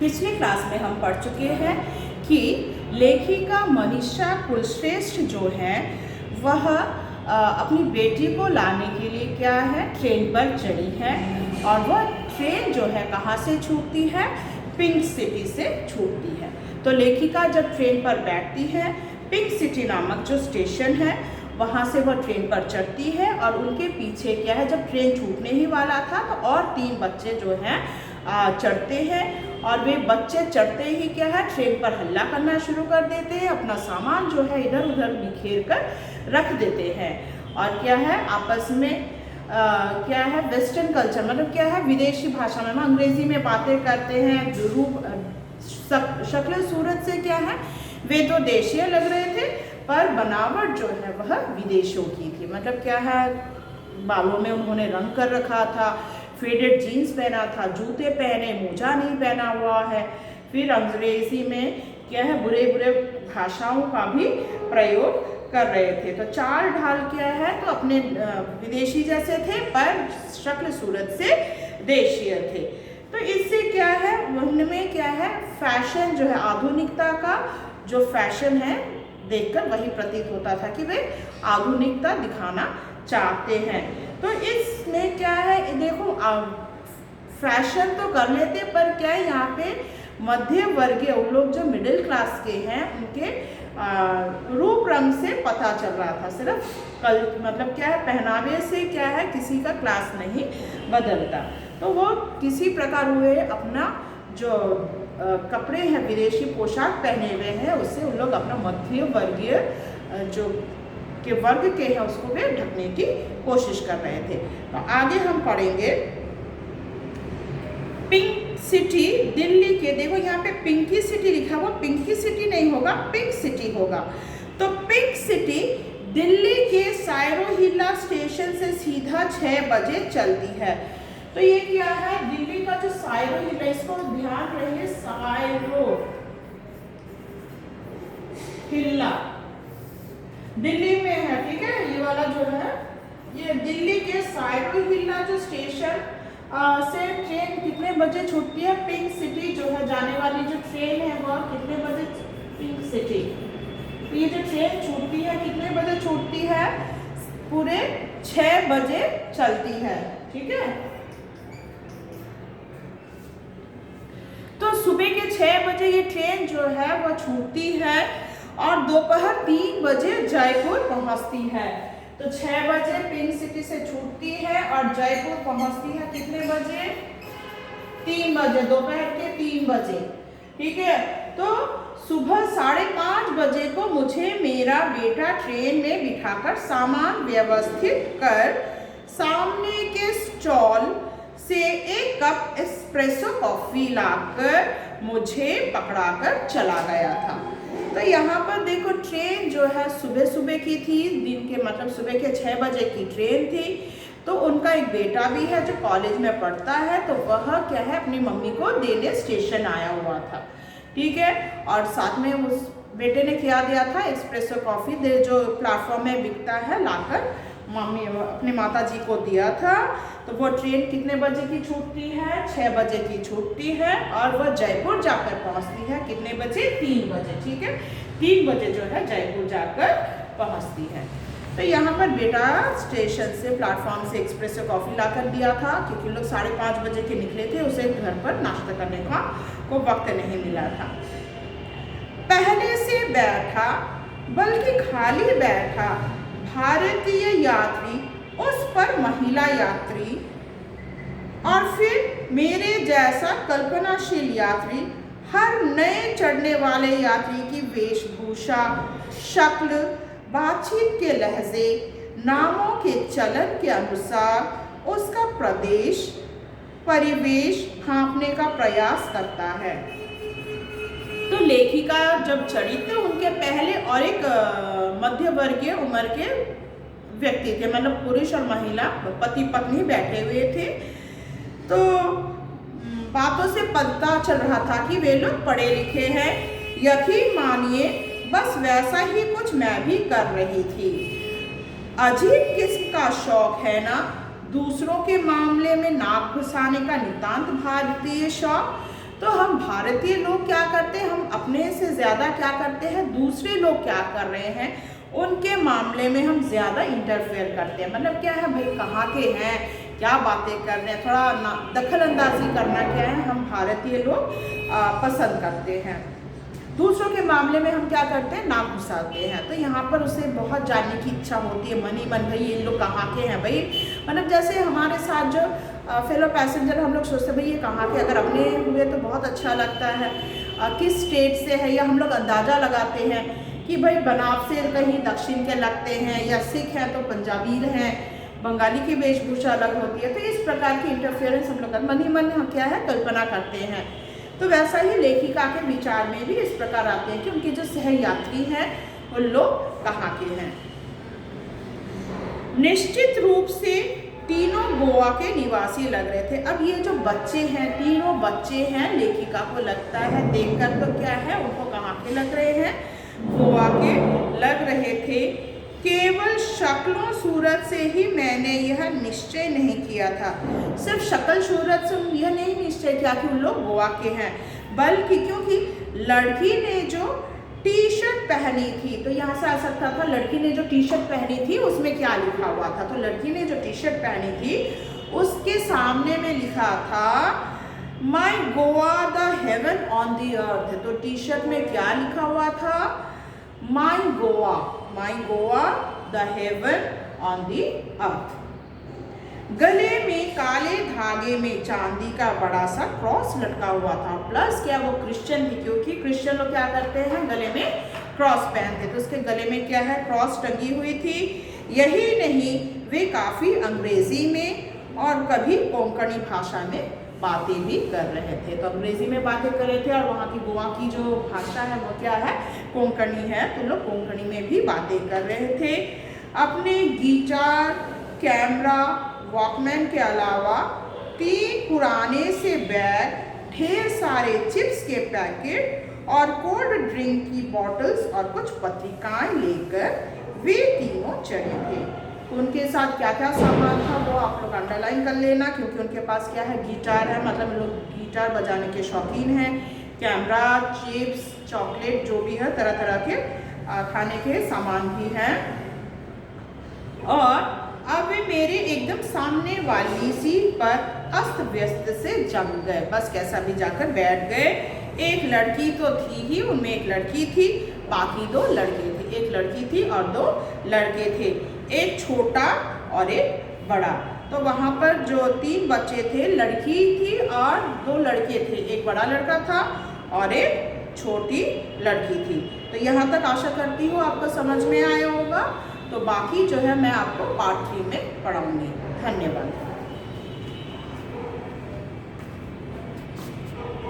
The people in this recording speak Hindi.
पिछले क्लास में हम पढ़ चुके हैं कि लेखिका मनीषा कुलश्रेष्ठ जो है वह अपनी बेटी को लाने के लिए क्या है, ट्रेन पर चढ़ी है। और वह ट्रेन जो है कहाँ से छूटती है, पिंक सिटी से छूटती है। तो लेखिका जब ट्रेन पर बैठती है, पिंक सिटी नामक जो स्टेशन है वहाँ से वह ट्रेन पर चढ़ती है। और उनके पीछे क्या है, जब ट्रेन छूटने ही वाला था तो और 3 बच्चे जो हैं चढ़ते हैं। और वे बच्चे चढ़ते ही क्या है, ट्रेन पर हल्ला करना शुरू कर देते हैं, अपना सामान जो है इधर उधर बिखेर कर रख देते हैं। और क्या है, आपस में क्या है, वेस्टर्न कल्चर मतलब क्या है, विदेशी भाषा में अंग्रेजी में बातें करते हैं। रूप शक्ल सूरत से क्या है, वे तो देशीय लग रहे थे पर बनावट जो है वह विदेशों की थी। मतलब क्या है, बालों में उन्होंने रंग कर रखा था, फेडेड जीन्स पहना था, जूते पहने, मोजा नहीं पहना हुआ है। फिर अंग्रेजी में क्या है, बुरे बुरे भाषाओं का भी प्रयोग कर रहे थे। तो चाल ढाल क्या है, तो अपने विदेशी जैसे थे पर शक्ल सूरत से देशीय थे। तो इससे क्या है, उनमें क्या है, फैशन जो है, आधुनिकता का जो फैशन है देखकर वही प्रतीत होता था कि वे आधुनिकता दिखाना चाहते हैं। तो इसमें क्या है, देखो फैशन तो कर लेते पर क्या है, यहाँ पे मध्य वर्गीय उन लोग जो मिडिल क्लास के हैं उनके रूप रंग से पता चल रहा था। सिर्फ मतलब क्या है, पहनावे से क्या है, किसी का क्लास नहीं बदलता। तो वो किसी प्रकार हुए अपना जो कपड़े हैं, विदेशी पोशाक पहने हुए हैं, उससे उन लोग अपना मध्य वर्गीय जो के वर्ग के हैं उसको वे ढकने की कोशिश कर रहे थे। तो आगे हम पढ़ेंगे पिंक सिटी दिल्ली के, देखो यहाँ पे पिंकी सिटी लिखा हुआ, पिंकी सिटी नहीं होगा, पिंक सिटी होगा। तो पिंक सिटी दिल्ली के सायरोहिल्ला स्टेशन से सीधा 6 बजे चलती है। तो ये क्या है, दिल्ली का जो सायरोहिल्ला, इसको ध्यान रहे, सायरोहिल्ला दिल्ली में है, ठीक है। ये वाला जो है, ये दिल्ली के सायरोहिल्ला जो स्टेशन से ट्रेन कितने बजे छूटती है, पिंक सिटी जो है जाने वाली जो ट्रेन है वह कितने बजे, पिंक सिटी, तो ये जो ट्रेन छूटती है कितने बजे छूटती है, पूरे 6 बजे चलती है, ठीक है। तो सुबह के 6 बजे ये ट्रेन जो है वह छूटती है और दोपहर 3 बजे जयपुर पहुंचती है। तो 6 बजे पिंक सिटी से छूटती है और जयपुर पहुंचती है कितने बजे, 3 बजे, दोपहर के 3 बजे, ठीक है। तो सुबह 5:30 बजे को मुझे मेरा बेटा ट्रेन में बिठाकर सामान व्यवस्थित कर सामने के स्टॉल से 1 कप एस्प्रेसो कॉफी लाकर मुझे पकड़ाकर चला गया था। तो यहाँ पर देखो ट्रेन जो है सुबह सुबह की थी, दिन के मतलब सुबह के 6 बजे की ट्रेन थी। तो उनका एक बेटा भी है जो कॉलेज में पढ़ता है, तो वह क्या है, अपनी मम्मी को देने स्टेशन आया हुआ था, ठीक है। और साथ में उस बेटे ने क्या दिया था, एस्प्रेसो कॉफ़ी जो प्लेटफॉर्म में बिकता है लाकर मम्मी अपनी माता जी को दिया था। तो वो ट्रेन कितने बजे की छूटती है, 6 बजे की छूटती है और वह जयपुर जाकर पहुंचती है कितने बजे, 3 बजे, ठीक है। 3 बजे जो है जयपुर जाकर पहुंचती है। तो यहाँ पर बेटा स्टेशन से, प्लेटफॉर्म से एस्प्रेसो कॉफ़ी लाकर दिया था क्योंकि लोग 5:30 बजे के निकले थे, उसे घर पर नाश्ता करने का को वक्त नहीं मिला था। पहले से बैठा बल्कि खाली बैठा भारतीय यात्री, उस पर महिला यात्री और फिर मेरे जैसा कल्पनाशील यात्री, हर नए चढ़ने वाले यात्री की वेशभूषा, शक्ल, बातचीत के लहजे, नामों के चलन के अनुसार उसका प्रदेश परिवेश भांपने का प्रयास करता है। तो लेखिका जब चढ़ी तो उनके पहले और एक मध्य वर्गीय उम्र के व्यक्ति थे, मतलब पुरुष और महिला पति पत्नी बैठे हुए थे। तो बातों से पता चल रहा था कि वे लोग पढ़े लिखे हैं। यकीन मानिए बस वैसा ही कुछ मैं भी कर रही थी। अजीब किस्म का शौक है ना, दूसरों के मामले में नाक घुसाने का नितांत भारतीय शौक। तो हम भारतीय लोग क्या करते हैं, हम अपने से ज़्यादा क्या करते हैं, दूसरे लोग क्या कर रहे हैं उनके मामले में हम ज़्यादा इंटरफेयर करते हैं। मतलब क्या है भाई, कहाँ के हैं, क्या बातें कर रहे हैं, थोड़ा दखल अंदाजी करना क्या है हम भारतीय लोग पसंद करते हैं। दूसरों के मामले में हम क्या करते हैं, ना घुसाते हैं। तो यहाँ पर उसे बहुत जानने की इच्छा होती है, मन ही मन, भाई ये लोग कहाँ के हैं भाई। मतलब जैसे हमारे साथ जो फेलो पैसेंजर, हम लोग सोचते हैं भाई ये कहाँ के, अगर अपने हुए तो बहुत अच्छा लगता है, किस स्टेट से है, या हम लोग अंदाज़ा लगाते हैं कि भाई बनाव से कहीं दक्षिण के लगते हैं, या सिख हैं तो पंजाबी हैं, बंगाली की वेशभूषा अलग होती है। तो इस प्रकार की इंटरफेरेंस हम लोग मन ही मन हम क्या है कल्पना करते हैं। तो वैसा ही लेखिका के विचार में भी इस प्रकार आते हैं कि उनके जो सहयात्री हैं वो लोग कहाँ के हैं। निश्चित रूप से तीनों गोवा के निवासी लग रहे थे। अब ये जो बच्चे हैं, तीनों बच्चे हैं, लेखिका को लगता है देखकर तो क्या है, उनको कहाँ के लग रहे हैं, गोवा के लग रहे थे। केवल शक्लों सूरत से ही मैंने यह निश्चय नहीं किया था। सिर्फ शक्ल सूरत से यह नहीं निश्चय किया कि उन लोग गोवा के हैं, बल्कि क्योंकि लड़की ने जो टी शर्ट पहनी थी, तो यहाँ से आ सकता था लड़की ने जो टी शर्ट पहनी थी उसमें क्या लिखा हुआ था। तो लड़की ने जो टी शर्ट पहनी थी उसके सामने में लिखा था my Goa the heaven on the earth. तो टी शर्ट में क्या लिखा हुआ था, my Goa the heaven on the earth. गले में काले धागे में चांदी का बड़ा सा क्रॉस लटका हुआ था। प्लस क्या, वो क्रिश्चियन थी, क्योंकि क्रिश्चियन लोग क्या करते हैं, गले में क्रॉस पहनते, तो उसके गले में क्या है, क्रॉस टंगी हुई थी। यही नहीं, वे काफ़ी अंग्रेजी में और कभी कोंकणी भाषा में बातें भी कर रहे थे। तो अंग्रेजी में बातें कर रहे थे, और वहाँ की गोवा की जो भाषा है वो क्या है, कोंकणी है, तो लोग कोंकणी में भी बातें कर रहे थे। अपने गिटार, कैमरा, वॉकमैन के अलावा 3 पुराने से बैग, ढेर सारे चिप्स के पैकेट और कोल्ड ड्रिंक की बॉटल्स और कुछ पत्रिकाएं लेकर वे तीनों चले थे। तो उनके साथ क्या क्या सामान था वो आप लोग अंडरलाइन कर लेना, क्योंकि उनके पास क्या है, गिटार है, मतलब लोग गिटार बजाने के शौकीन हैं। कैमरा, चिप्स, चॉकलेट, जो भी है, तरह तरह के खाने के सामान भी हैं। और अब वे मेरे एकदम सामने वाली सीट पर अस्त व्यस्त से जम गए। बस कैसा भी जाकर बैठ गए। एक लड़की तो थी ही, उनमें एक लड़की थी, बाकी 2 लड़के थे। एक लड़की थी और 2 लड़के थे, एक छोटा और एक बड़ा। तो वहाँ पर जो 3 बच्चे थे, लड़की थी और 2 लड़के थे, एक बड़ा लड़का था और एक छोटी लड़की थी। तो यहाँ तक आशा करती हूँ आपको समझ में आया होगा। तो बाकी जो है मैं आपको पार्ट 3 में पढ़ाऊँगी। धन्यवाद।